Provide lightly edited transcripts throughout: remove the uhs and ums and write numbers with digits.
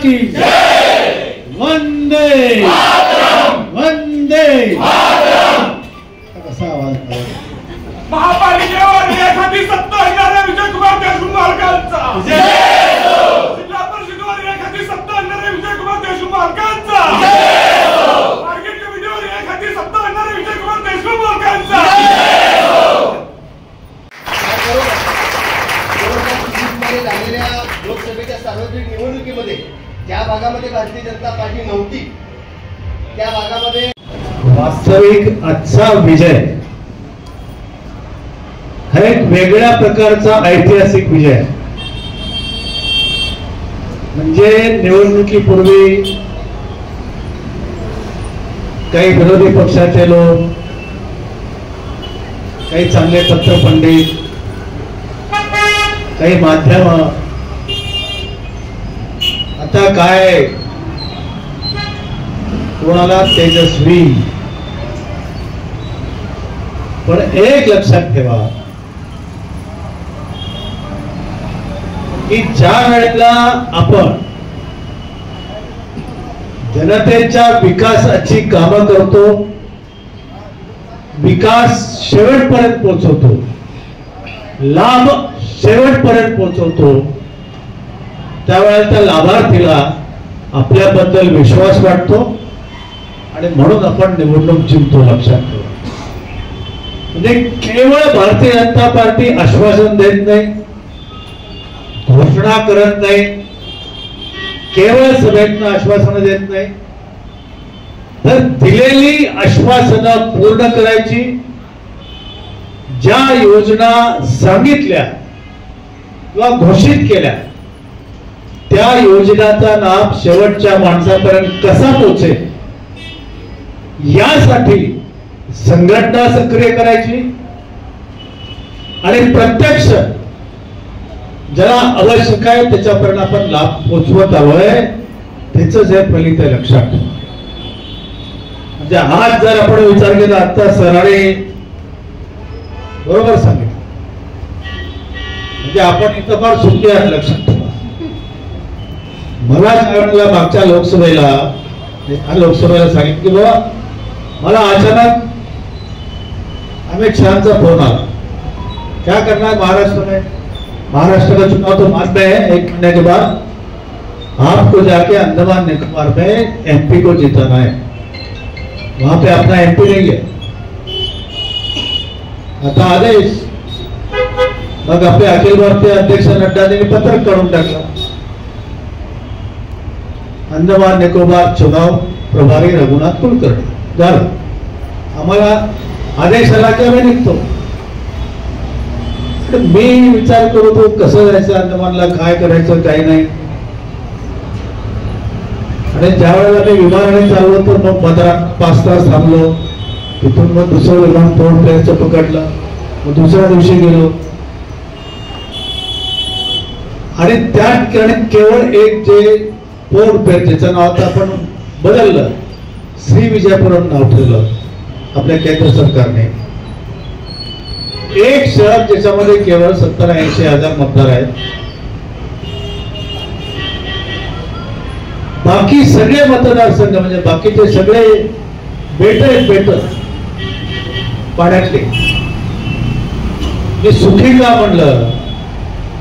की वंदे वंदे। कसा आवाज महापालिकेवर एखादी सत्ता येणाऱ्या विजयकुमार देशमुख मालकांचा, जिल्हा परिषदेवर एखादी सत्ता येणाऱ्या विजयकुमार देशमुख मालकांचा, मार्केट कमिटीवर एखादी सत्ता येणाऱ्या विजयकुमार देशमुख मालकांचा। झालेल्या लोकसभेच्या सार्वत्रिक निवडणुकीमध्ये ज्या भागामध्ये भारतीय जनता पार्टी नव्हती त्या भागामध्ये वास्तविक आजचा विजय हा एक वेगळ्या प्रकारचा ऐतिहासिक विजय। म्हणजे निवडणुकीपूर्वी काही विरोधी पक्षाचे लोक, काही चांगले पत्रपंडित, काही माध्यम आता काय कोणाला तेजस्वी, पण एक लक्षात ठेवा की ज्या वेळेला आपण जनतेच्या विकासाची कामं करतो, विकास शेवटपर्यंत पोहोचवतो, लाभ शेवटपर्यंत पोहोचवतो, त्यावेळेला त्या लाभार्थीला आपल्याबद्दल विश्वास वाटतो आणि म्हणून आपण निवडणूक जिंकतो। लक्षात ठेवा, म्हणजे केवळ भारतीय जनता पार्टी आश्वासन देत नाही, घोषणा करत नाही, केवळ सभेतनं आश्वासनं देत नाही, तर दिलेली आश्वासनं पूर्ण करायची, ज्या योजना सांगितल्या किंवा घोषित केल्या त्या योजनाचा लाभ शेवटच्या माणसापर्यंत कसा पोहोचेल यासाठी संघटना सक्रिय करायची आणि प्रत्यक्ष ज्याला आवश्यक आहे त्याच्यापर्यंत आपण लाभ पोचवत आलोय, त्याच जे फलित आहे लक्षात ठेवा। म्हणजे आज जर आपण विचार केला, आता सरांनी बरोबर सांगितलं, म्हणजे आपण इथं फार सुखी आहे लक्षात ठेवा। मला सांगितलं मागच्या लोकसभेला सांगितलं की बाबा मला अचानक अमित शाहचा फोन आला, क्या करना है महाराष्ट्र का चुनाव तो बाद में है, 1 महीने के बाद आपको जाके अंडमान निकोबार में एमपी को जिताना है, वहां पे अपना एमपी नहीं है। आता आदेश मग आपले अखिल भारतीय अध्यक्ष नड्डांनी पत्रक काढून टाकलं, अंडमान निकोबार चुनाव प्रभारी रघुनाथ कुलकर्णी झालं। आम्हाला आदेश आला की आम्ही निघतो। मी विचार करत होतो कसं जायचं अंदमानला, काय करायचं काय नाही, आणि ज्या वेळेला मी विमानाने चाललो तर मग 5 तास थांबलो, तिथून मग दुसरं विमान पोर्ट ब्लेअरचं पकडलं, मग दुसऱ्या दिवशी गेलो आणि त्या ठिकाणी केवळ एक जे पोर्ट ब्लेअर ज्याचं नाव आता आपण बदललं, श्री विजयपुरम नाव ठेवलं आपल्या केंद्र सरकारने। एक शहर ज्याच्यामध्ये केवळ 70-80 हजार मतदार आहेत, बाकी सगळे मतदारसंघ म्हणजे बाकीचे सगळे बेट आहेत, बेट पाण्यातले। मी सुखी का म्हणलं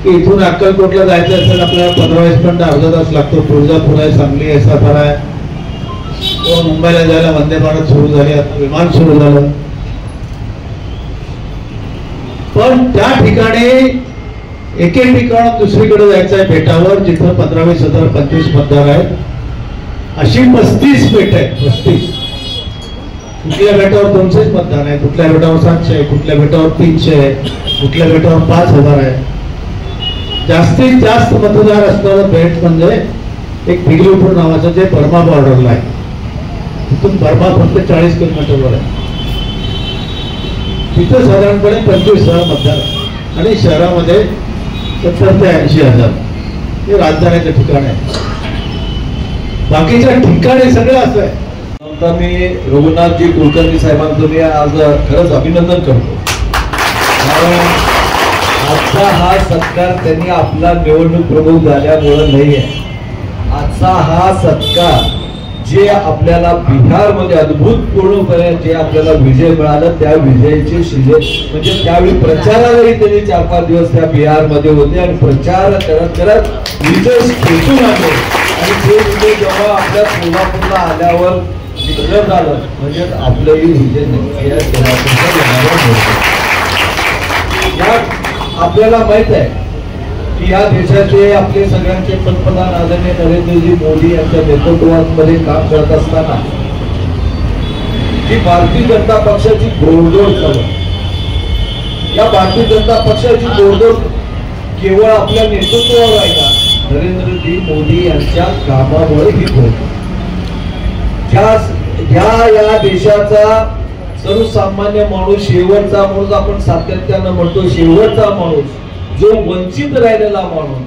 की इथून अक्कलकोटला जायचं असेल आपल्याला 15-20 मिनिट अर्धा तास लागतो, तुळजापूर आहे, सांगली आहे, सातारा आहे, मुंबईला जायला वंदे भारत सुरू झाले, आता विमान सुरू झालं, पण त्या ठिकाणी एके ठिकाण दुसरीकडे जायचं आहे बेटावर जिथं 15-20 हजार 25 मतदार आहेत, अशी 35 बेट आहेत। 35 कुठल्या बेटावर 200 मतदार आहे, कुठल्या बेटावर 700 आहे, कुठल्या बेटावर 300 आहे, कुठल्या बेटावर 5000 आहे। जास्तीत जास्त मतदार असणारं बेट म्हणजे एक पिगलीपूर नावाचं जे बर्मा बॉर्डरला आहे, तिथून बर्मा फक्त 40 किलोमीटरवर आहे, तिथं साधारणपणे 25,000 मतदार आणि शहरामध्ये 70 ते 80 हजार हे राजधानीचं ठिकाण आहे। बाकीच्या ठिकाणी सगळं असं आहे। आता मी रघुनाथजी कुलकर्णी साहेबांचं मी आज खरंच अभिनंदन करतो, कारण आजचा हा सत्कार त्यांनी आपला निवडणूक प्रमुख झाल्यामुळे नाही आहे, आजचा हा सत्कार जे आपल्याला बिहारमध्ये अद्भुतपूर्णपणे जे आपल्याला विजय मिळाला त्या विजयाचे शिले म्हणजे त्यावेळी प्रचारालाही त्यांनी 4-5 दिवस त्या बिहारमध्ये होते आणि प्रचार करत करत विजय खेचून आले आणि ते विजय जेव्हा आपल्या सोलापूरला आल्यावर डिक्लेअर झालं म्हणजे आपलंही विजय नक्की आहे आपल्याला माहित आहे की या देशाचे आपले सगळ्यांचे पंतप्रधान आदरणीय नरेंद्रजी मोदी यांच्या नेतृत्वामध्ये काम करत असताना जी भारतीय जनता पक्षाची घोडदौड चालू या भारतीय जनता पक्षाची घोडदौड केवळ आपल्या नेतृत्वावर आहे का नरेंद्रजी मोदी यांच्या कामामुळे ही घोडदौड या देशाचा सर्वसामान्य माणूस शेवटचा माणूस आपण सातत्यानं म्हणतो शेवटचा माणूस जो वंचित राहिलेला माणूस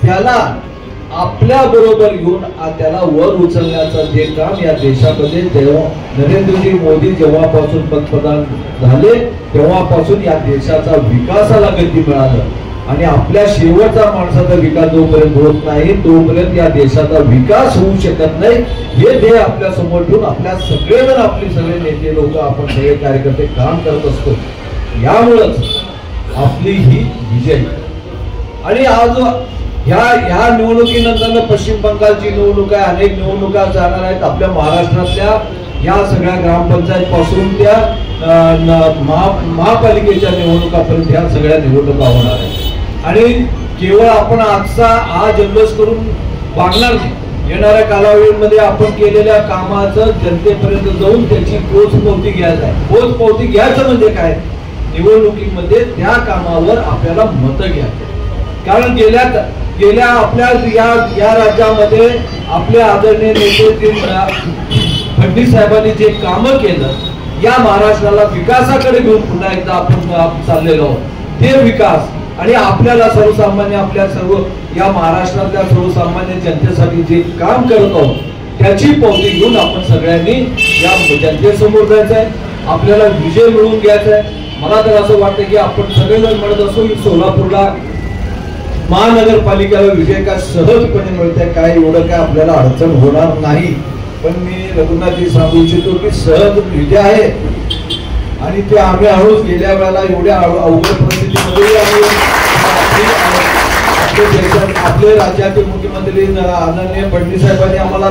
त्याला आपल्या बरोबर घेऊन त्याला वर उचलण्याचं जे काम या देशामध्ये तेव्हा नरेंद्रजी मोदी जेव्हापासून पंतप्रधान झाले तेव्हापासून या देशाचा विकासाला गती मिळालं आणि आपल्या शेवटचा माणसाचा विकास जोपर्यंत होत नाही तोपर्यंत या देशाचा विकास होऊ शकत नाही हे ध्येय आपल्या समोर ठेवून आपल्या सगळेजण आपले सगळे नेते लोक आपण सगळे कार्यकर्ते काम करत असतो यामुळेच आपली ही विजय आणि आज ह्या निवडणुकीनंतर पश्चिम बंगालची निवडणूक आहे अनेक निवडणुका जाणार आहेत आपल्या महाराष्ट्रातल्या या सगळ्या ग्रामपंचायत पासून त्या महापालिकेच्या निवडणुकापर्यंत ह्या सगळ्या निवडणुका होणार आहेत आणि केवळ आपण आजचा जल्लोष करून भागणार नाही येणाऱ्या कालावधीमध्ये आपण केलेल्या कामाचं जनतेपर्यंत जाऊन त्याची पोचपावती घ्यायचं आहे पोचपावती घ्यायचं म्हणजे काय निवडणुकीमध्ये त्या कामावर आपल्याला मतं घ्यायचं कारण गेल्या आपल्या या राज्यामध्ये आपल्या आदरणीय नेते फडणवीस साहेबांनी जे कामं केलं या महाराष्ट्राला विकासाकडे घेऊन पुन्हा एकदा आपण चाललेलो आहोत ते विकास आणि आपल्याला सर्वसामान्य आपल्या सर्व या महाराष्ट्रातल्या सर्वसामान्य जनतेसाठी जे काम करत आहोत त्याची पावती घेऊन आपण सगळ्यांनी या जनतेसमोर जायचं आहे आपल्याला विजय मिळवून घ्यायचा आहे मला तर असं वाटतं की आपण सगळेजण म्हणत असतो की सोलापूरला महानगरपालिकेला विजय काय सहजपणे मिळते काय एवढं काय आपल्याला अडचण होणार नाही पण मी रघुनाथजी सांगू इच्छितो की सहज विजय आहे आणि ते आम्ही हळूच गेल्या वेळेला एवढ्या अवघड परिस्थितीमध्ये आपले राज्याचे मुख्यमंत्री आदरणीय फडणवीस साहेबांनी आम्हाला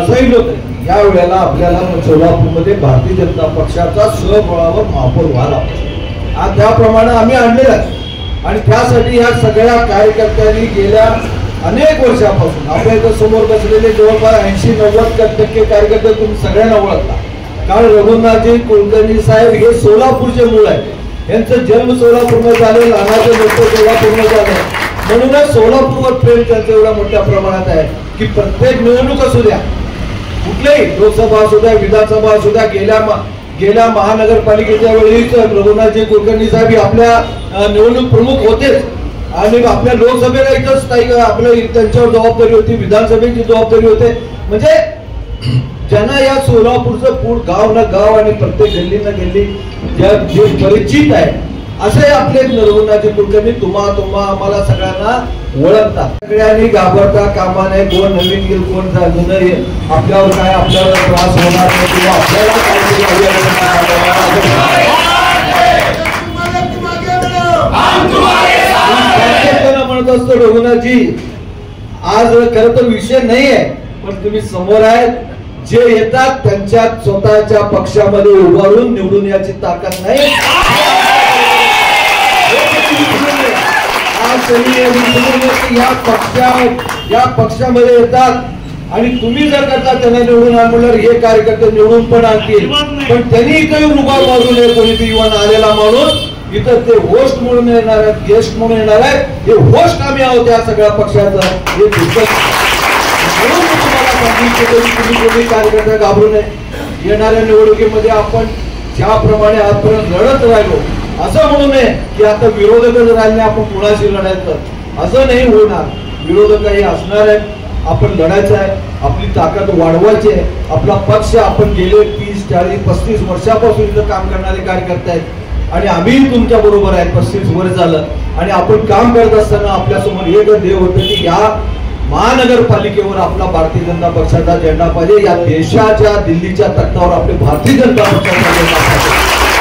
सांगितलं होतं या वेळेला आपल्याला सोलापूरमध्ये भारतीय जनता पक्षाचा सहबळावर महापौर व्हायला आज त्याप्रमाणे आम्ही आणलेला आहे आणि त्यासाठी या सगळ्या कार्यकर्त्यांनी गेल्या अनेक वर्षापासून आपल्या इथं समोर बसलेले जवळपास 80-90% कार्यकर्ते तुम्ही सगळ्यांना ओळखता कारण रघुनाथजी कुलकर्णी साहेब हे सोलापूरचे मूळ आहे यांचं जन्म सोलापूरमध्ये झालं लहानाचं मोठं सोलापूरमध्ये झालं म्हणूनच सोलापूरवर प्रेम त्यांचं एवढ्या मोठ्या प्रमाणात आहे की प्रत्येक निवडणूक असू द्या कुठल्याही लोकसभा असू द्या विधानसभा असू द्या गेल्या महानगरपालिकेच्या वेळीच रघुनाथजी कुलकर्णी साहेब आपल्या निवडणूक प्रमुख होतेच आणि आपल्या लोकसभेला इथंच आपल्या त्यांच्यावर जबाबदारी होती विधानसभेची जबाबदारी होते म्हणजे ज्यांना या सोलापूरचं पूर्ण गाव ना गाव आणि प्रत्येक गल्ली ना गल्ली जे परिचित आहे असे आपले रघुनाथजी कुलकर्णी तुम्हा आम्हाला सगळ्यांना ओळखतात सगळ्यांनी घाबरता कामा नाही कोण नवीन येईल कोण जुनं येईल आपल्यावर काय आपल्याला त्रास होणार नाही किंवा आपल्याला म्हणत असतो रघुनाथजी आज खरं तर विषय नाही आहे पण तुम्ही समोर आहेत जे येतात त्यांच्या स्वतःच्या पक्षामध्ये उभारून निवडून याची ताकद नाही या पक्षामध्ये येतात आणि तुम्ही जर करता त्यांना निवडून आणल्यावर हे कार्यकर्ते निवडून पण आणतील पण त्यांनी इथे उभा मारू नये कोणी युवा आलेला माणूस इथं ते होस्ट म्हणून येणार आहेत गेस्ट म्हणून येणार आहेत हे होस्ट आम्ही आहोत या सगळ्या पक्षाचं हे म्हणून मी तुम्हाला सांगितलं तुम्ही कोणी कार्यकर्ते घाबरू नये येणाऱ्या निवडणुकीमध्ये आपण ज्याप्रमाणे आजपर्यंत लढत राहिलो असं म्हणू नये की आता विरोधकच राहिले आपण कुणाशी लढायचं असं नाही होणार विरोधकही असणार आहेत आपण लढायचं आहे आपली ताकद वाढवायची आहे आपला पक्ष आपण गेले 30-40-35 वर्षापासून इथं काम करणारे कार्यकर्ते आहेत आणि आम्ही तुमच्या बरोबर आहे 35 वर्ष झालं आणि आपण काम करत असताना आपल्या समोर एक ध्येय होतं की महानगरपालिकेवर आपला भारतीय जनता पक्षाचा झेंडा पाहिजे. या देशाच्या दिल्लीच्या तख्तावर आपले भारतीय जनता पक्षाचा झेंडा पाहिजे.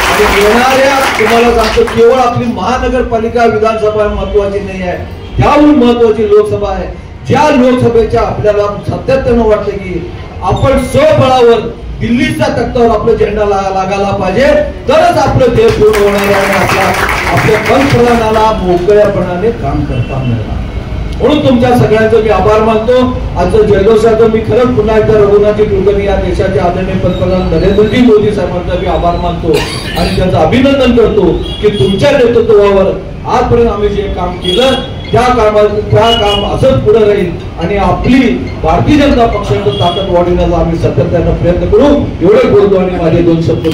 आणि येणाऱ्या तुम्हाला सांगतो केवळ आपली महानगरपालिका विधानसभा महत्वाची नाही आहे, त्याहून महत्वाची लोकसभा आहे. ज्या लोकसभेच्या आपल्याला सातत्यानं वाटतं की आपण स्वबळावर दिल्लीच्या तख्तावर आपला झेंडा लागायला पाहिजे, तरच आपलं देश पूर्ण होणार आहे. आपल्या पंतप्रधानाला मोकळ्यापणाने काम करता मिळणार. म्हणून तुमच्या सगळ्यांचं मी आभार मानतो. आजचं जल्लोषाचं मी खरंच पुन्हा एकदा रघुनाथजी कुलकर्णी या देशाचे आदरणीय पंतप्रधान नरेंद्रजी मोदी साहेबांचा मी आभार मानतो आणि त्यांचं अभिनंदन करतो की तुमच्या नेतृत्वावर आजपर्यंत आम्ही जे काम केलं त्या काम असंच पुढे राहील आणि आपली भारतीय जनता पक्षाचं ताकद वाढवण्याचा आम्ही सातत्यानं प्रयत्न करू. एवढे बोलतो आणि माझे 2 शब्द